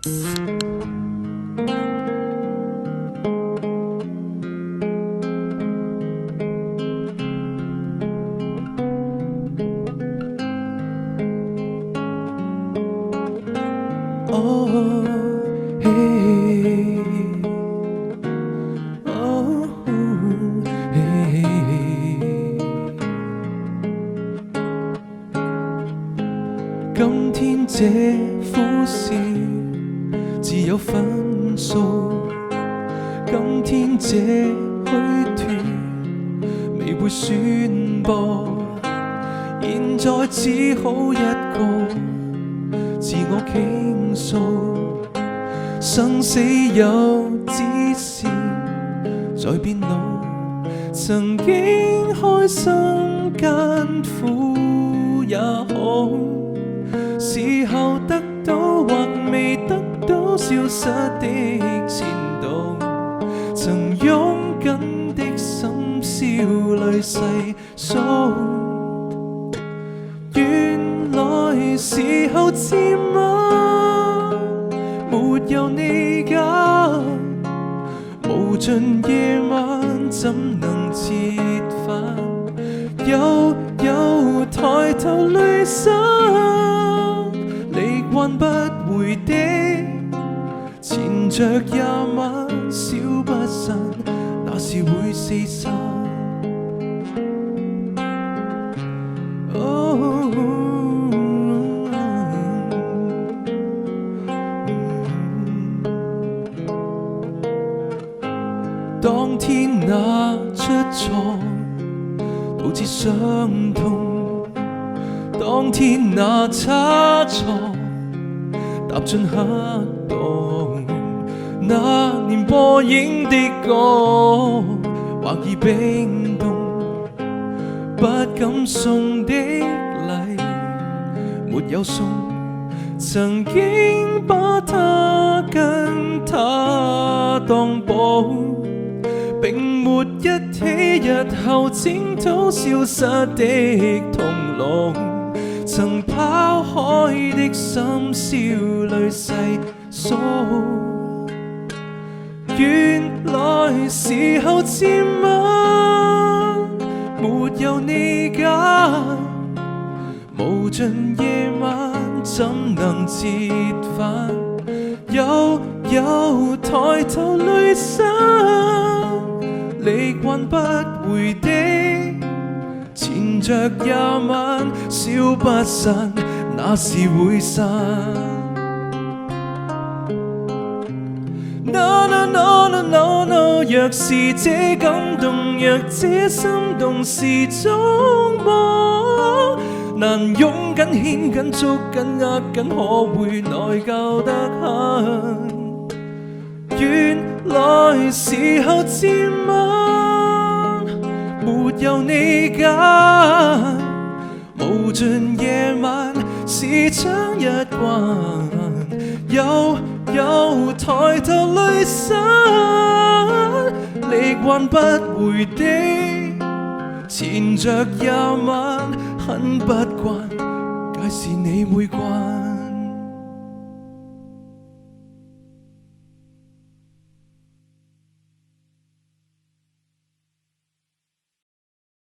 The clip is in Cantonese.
今天這苦事自有分數，今天這虛脫未會宣佈，現在只好一個自我傾訴，生死有指示在變老，曾經開心艱苦也好，時候得到或未得到消失的前度，曾擁緊的心笑淚細數，原來時候漸晚，沒有你家，無盡夜晚怎能折返？悠悠抬頭淚灑，離慣不回的，纏着也晚消不散，那時會四散。當天那出錯導致傷痛，當天那差錯踏進黑洞，那年播映的歌或已冰凍，不敢送的禮沒有送，曾經把它跟他當寶，並沒一起日後征討消失的同路，曾拋開的心笑淚細數，原來時候漸晚，沒有你家，無盡夜晚怎能折返？悠悠抬頭淚灑，離慣不回的，纏着也晚消不散，那時會散。No no no no no no， 若是這感動，若這心動是種夢，難擁緊牽緊捉緊握緊，可會內疚得很？原來時候漸晚，沒有你家，無盡夜晚是將一關，悠悠抬頭淚灑，離慣不回的，纏着也晚很不慣，皆是你會慣。